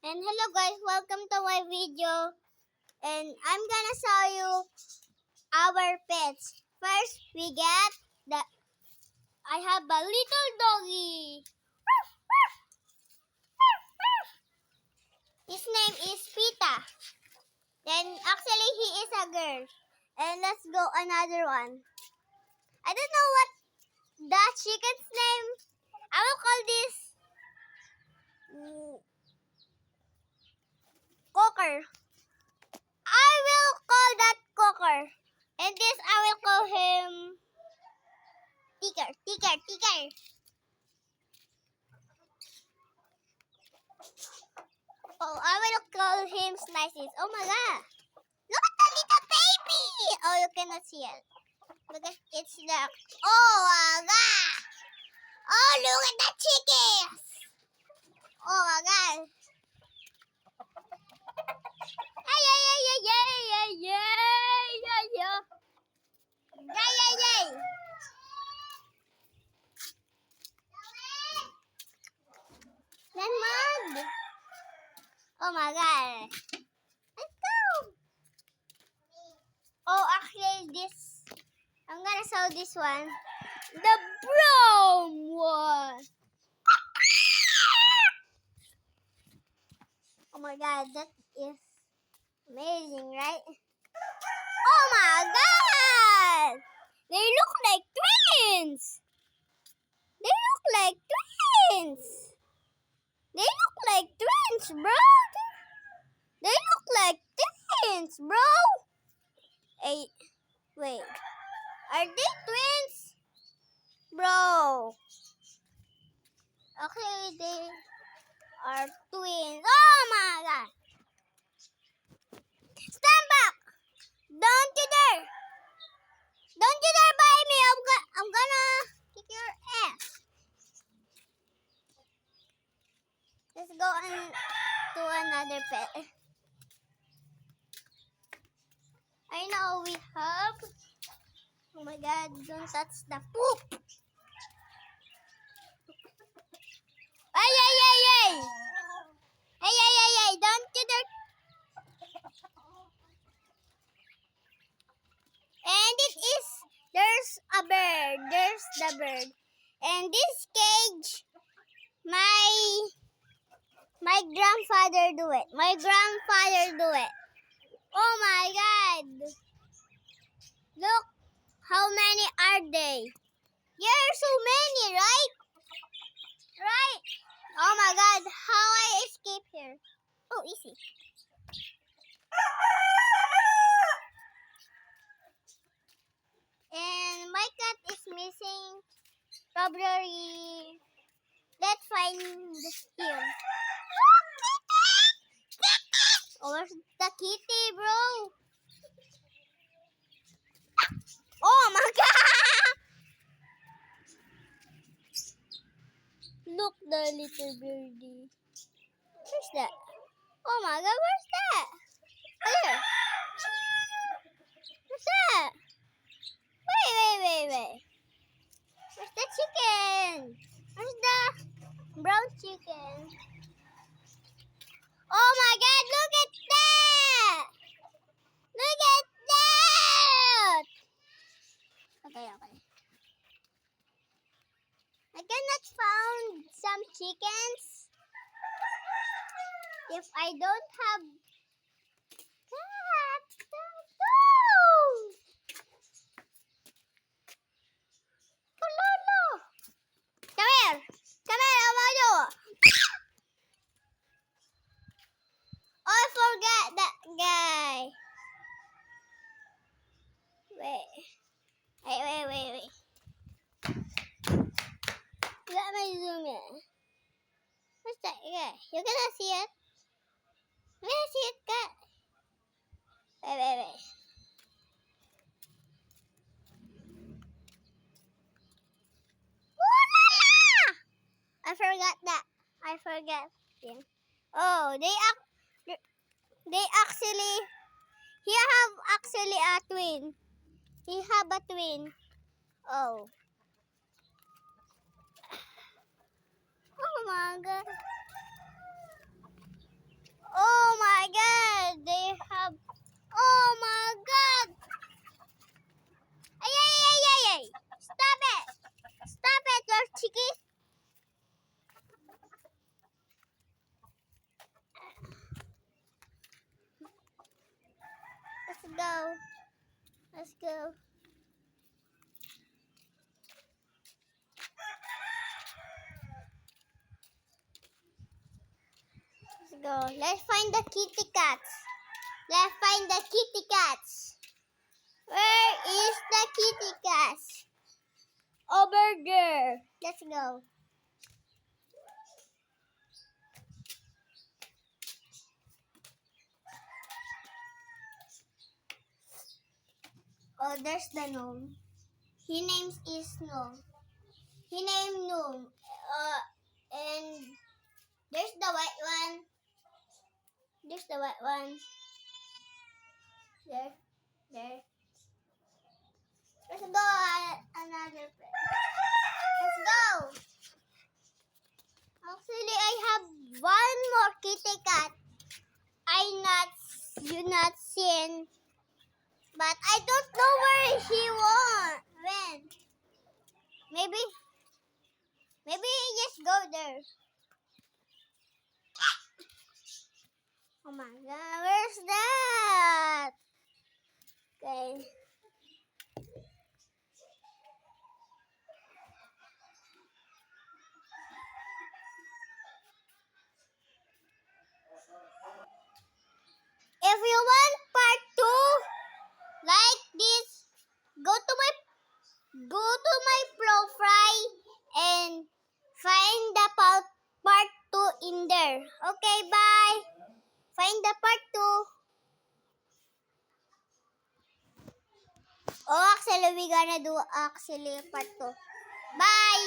And hello guys, welcome to my video. And I'm gonna show you our pets. First, we get I have a little doggy. His name is Pita. Then actually he is a girl. And let's go another one. I don't know what the chicken's name. I will call this Cocker. I will call that Cocker. And this I will call him Ticker. Oh, I will call him Slices. Oh my god. Look at the little baby. Oh, you cannot see it. Because it's the... Oh my god. Oh, look at the chickens. Oh my god. Ay, ay, ay, ay, ay, ay, ay, ay, ay. Yay, yay, yay. Then mud. Oh my god. Let's go. Oh, actually this... I'm gonna show this one. The brown one. Oh my god, that is amazing, right? Oh my god! They look like twins! They look like twins! They look like twins, bro! They look like twins, bro! Hey, wait. Are they twins? Bro! Okay, they are twins. Oh my god! Stand back! Don't you dare! Don't you dare bite me! I'm gonna kick your ass. Let's go to another pet. I know we have... Oh my god, don't touch the poop! Ay, ay, ay, ay! Ay, ay, ay, ay! Don't you dare... And it is... There's a bird. There's the bird. And this cage... My grandfather do it. My grandfather do it. Oh my god! Look how many are they? There are so many, right? Right? Oh my god, how I escape here? Oh, easy. And my cat is missing. Probably, let's find him. Oh, where's the kitty, bro? Oh my god! Look, the little birdie. Where's that? Oh my god, where's that? Here. Where's that? Wait. Where's the chicken? Where's the brown chicken? Oh my god, look at that! Look at that! Okay. I cannot find some chickens if I don't have cat. Lolo. Come here, Amado. Oh, I forgot that guy. Wait. Let me zoom in. What's that guy? You cannot see it? You cannot see it, cat? Wait. Ooh la la! I forgot him. Oh, they actually, he have actually a twin. He have a twin. Oh. Oh my god. go. Let's go. Let's go. Let's find the kitty cats. Let's find the kitty cats. Where is the kitty cats? Over there. Let's go. Oh, there's the gnome. His name is Gnome. He named Gnome. And there's the white one. There's the white one. There. There. Let's go another place. Let's go. Actually, I have one more kitty cat. You not seen, but I don't know where he went. Maybe he just go there. Oh my God, where's that? Okay. If you want part 2 like this, go to my profile and find the part 2 in there. Okay, bye. Find the part 2. Oh, actually, we gonna do part 2. Bye.